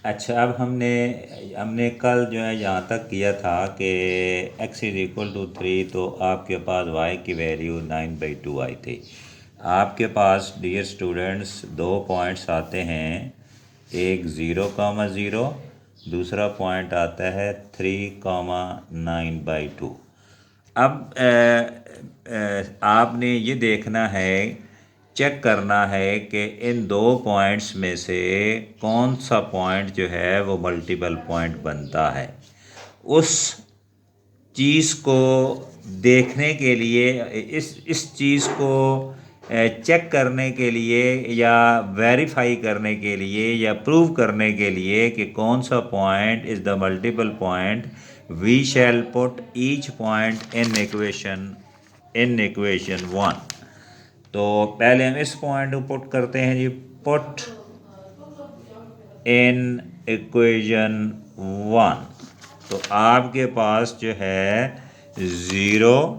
अच्छा, अब हमने हमने कल जो है यहाँ तक किया था कि x इज़ इक्वल टू 3, तो आपके पास y की वैल्यू 9/2 आई थी। आपके पास डियर स्टूडेंट्स दो पॉइंट्स आते हैं, एक 0,0, दूसरा पॉइंट आता है 3,9/2। अब आपने ये देखना है, चेक करना है कि इन दो पॉइंट्स में से कौन सा पॉइंट जो है वो मल्टीपल पॉइंट बनता है। उस चीज़ को देखने के लिए, इस चीज़ को चेक करने के लिए या वेरीफाई करने के लिए या प्रूव करने के लिए कि कौन सा point is the multiple point, we shall put each point in equation 1। तो पहले हम इस पॉइंट को पुट करते हैं जी, पुट इन इक्वेशन 1। तो आपके पास जो है 0,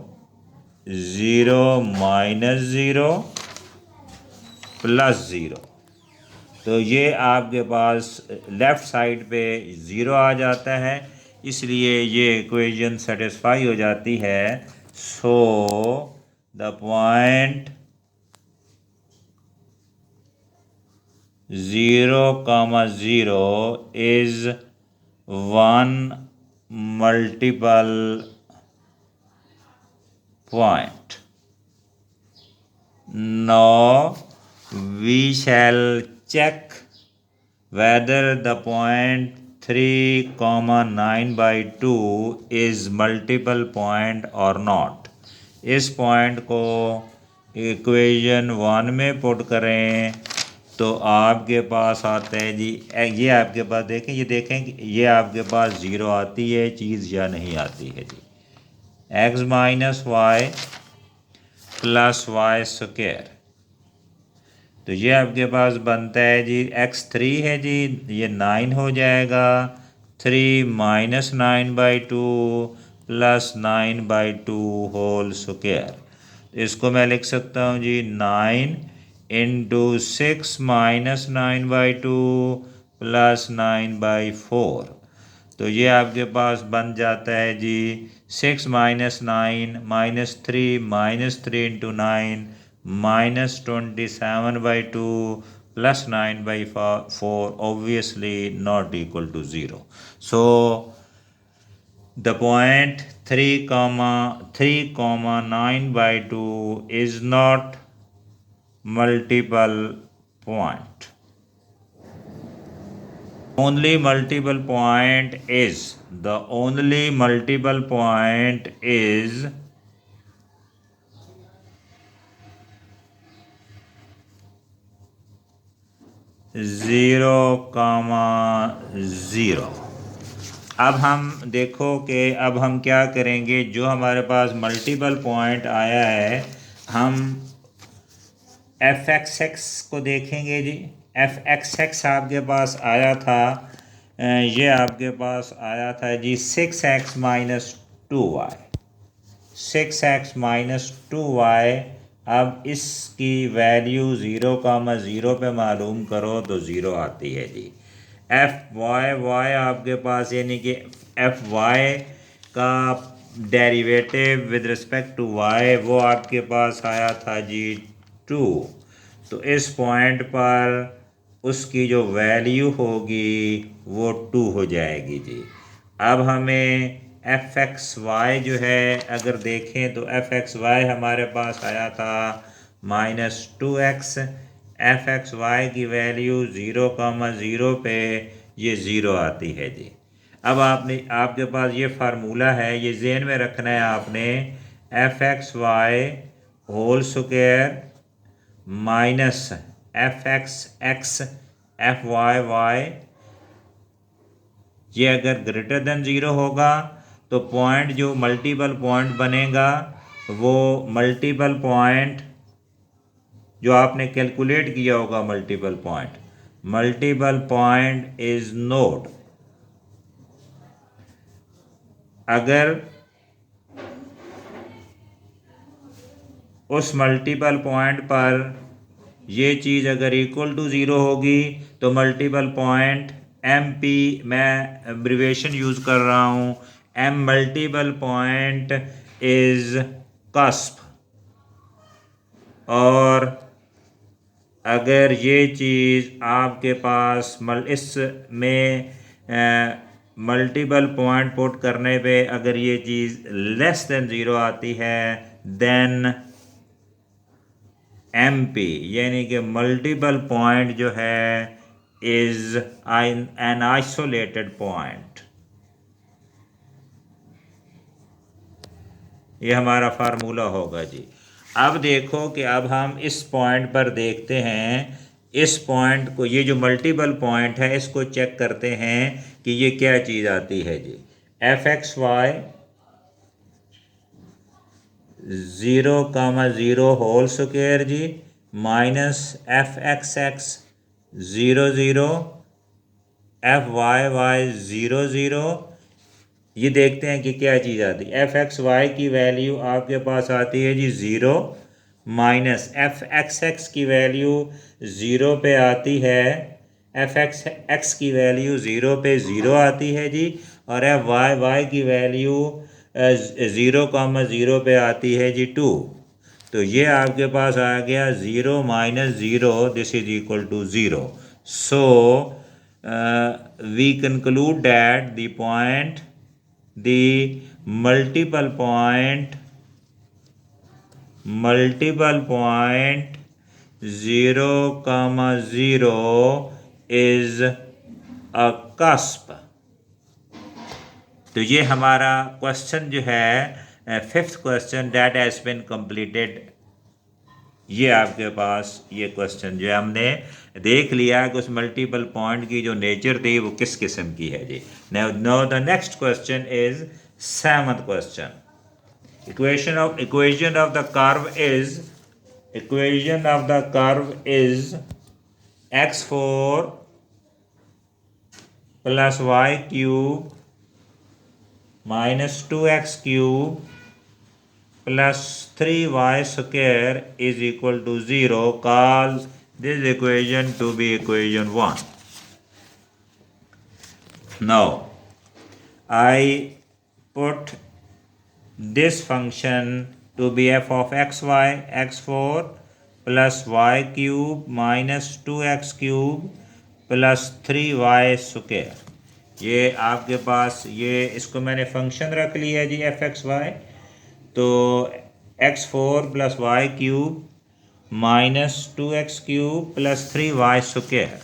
0 माइनस 0 प्लस 0, तो ये आपके पास लेफ़्ट साइड पे 0 आ जाता है, इसलिए ये इक्वेशन सेटिस्फाई हो जाती है। So the point 0,0 is one multiple point. Now we shall check whether the point 3,9/2 is multiple point or not. इस पॉइंट को इक्वेशन 1 में पुट करें तो आपके पास आता है जी, ये आपके पास देखें, ये देखें कि ये आपके पास 0 आती है चीज़ या नहीं आती है जी। x minus y plus y square, तो ये आपके पास बनता है जी x3 है जी, ये 9 हो जाएगा। 3 माइनस 9/2 प्लस 9/2 होल स्क्वायर, इसको मैं लिख सकता हूँ जी 9 इंटू 6 माइनस 9/2 प्लस 9/4। तो ये आपके पास बन जाता है जी 6 minus 9 -3 into 9 -27/2 plus 9/4, obviously not equal to 0. So the point 3,9/2 is not multiple point. Only multiple point is 0,0। अब हम देखो कि अब हम क्या करेंगे, जो हमारे पास मल्टीपल पॉइंट आया है, हम f(x) को देखेंगे जी। f(x) आपके पास आया था, ये आपके पास आया था जी 6x minus 2y, 6x minus 2y। अब इसकी वैल्यू 0,0 पे मालूम करो तो 0 आती है जी। y आपके पास, यानी कि y का derivative with respect to y, वो आपके पास आया था जी 2। तो इस पॉइंट पर उसकी जो वैल्यू होगी वो 2 हो जाएगी जी। अब हमें f(x)y जो है अगर देखें तो f(x)y हमारे पास आया था -2x। f(x)y की वैल्यू 0,0 पे ये 0 आती है जी। अब आपके पास ये फार्मूला है, ये ज़हन में रखना है आपने, f(x)y whole square minus f(x)x f(y)y, ये अगर ग्रेटर देन 0 होगा तो पॉइंट जो मल्टीपल पॉइंट बनेगा वो मल्टीपल पॉइंट जो आपने कैलकुलेट किया होगा, मल्टीपल पॉइंट इज नोट। अगर उस मल्टीपल पॉइंट पर ये चीज़ अगर इक्वल टू 0 होगी तो मल्टीपल पॉइंट MP मैं एब्रिवेशन यूज़ कर रहा हूँ, M multiple point is cusp. और अगर ये चीज़ आपके पास इसमें मल्टीपल पॉइंट पुट करने पे अगर ये चीज़ लेस देन ज़ीरो आती है देन MP यानी कि मल्टीपल पॉइंट जो है इज़ एन आइसोलेटेड पॉइंट। ये हमारा फार्मूला होगा जी। अब देखो कि अब हम इस पॉइंट पर देखते हैं, इस पॉइंट को, ये जो मल्टीपल पॉइंट है इसको चेक करते हैं कि ये क्या चीज़ आती है जी। fxy 0,0 होल स्क्वायर जी माइनस fxx 0 0 fyy 0 0। ये देखते हैं कि क्या चीज़ आती है। fxy की वैल्यू आपके पास आती है जी 0 माइनस fxx की वैल्यू 0 पे आती है, fxx की वैल्यू 0 पे 0 आती है जी, और fyy की वैल्यू 0,0 पे आती है जी 2। तो ये आपके पास आ गया 0 minus 0, this is equal to 0। So we conclude that the multiple point 0,0 is a cusp। तो ये हमारा क्वेश्चन जो है, fifth question that has been completed. ये आपके पास ये क्वेश्चन जो है हमने देख लिया कि उस मल्टीपल पॉइंट की जो नेचर थी वो किस किस्म की है जी। Now the next question is seventh question. equation of the curve is x4 plus y cube minus 2x cube plus 3y square is equal to 0. Call this equation to be equation 1. Now I put this function to be f of xy x4 plus y cube minus 2x cube plus 3y square। ये आपके पास ये इसको मैंने function रख लिया जी F x y. तो x4 plus y cube minus 2x cube plus 3y square.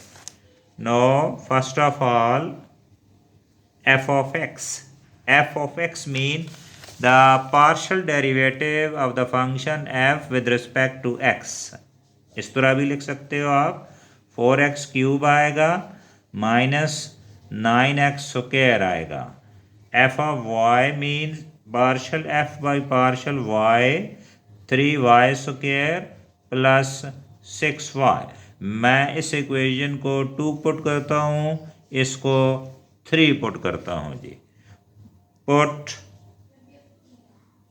Now first of all f of x mean the partial derivative of the function f with respect to x। इस तरह भी लिख सकते हो आप, 4x cube आएगा minus 9x square आएगा। f of y means partial f by partial y 3y square plus 6y। मैं इस इक्वेशन को 2 पुट करता हूँ, इसको 3 पुट करता हूँ जी। Put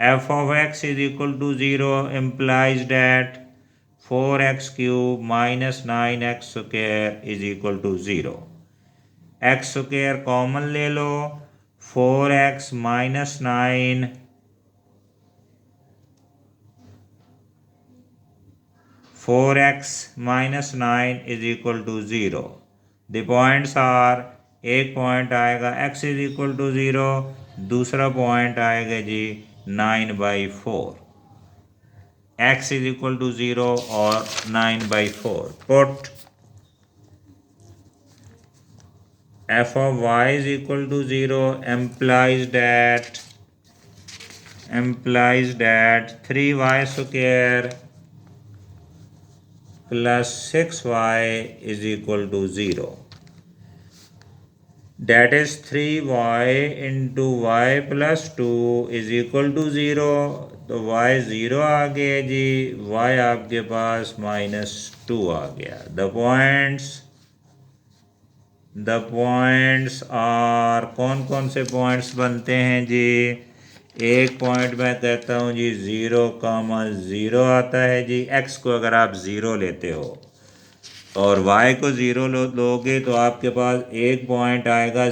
f of x is equal to 0 implies that 4x cube minus 9x square is equal to 0। x square common ले लो, 4x minus 9 4x minus 9 is equal to 0। The points are, एक point आएगा x is equal to 0, दूसरा point आएगा जी 9/4। x is equal to 0 और 9/4। Put f of y is equal to 0 implies that 3y square plus 6y is equal to 0। That is 3y into y plus 2 is equal to 0। तो y 0 आ गया जी, y आपके पास -2 आ गया। The points are, कौन कौन से points बनते हैं जी। एक पॉइंट मैं कहता हूँ जी 0,0 आता है जी, x को अगर आप 0 लेते हो, और y को ज़ीरो लोगे तो आपके पास एक पॉइंट आएगा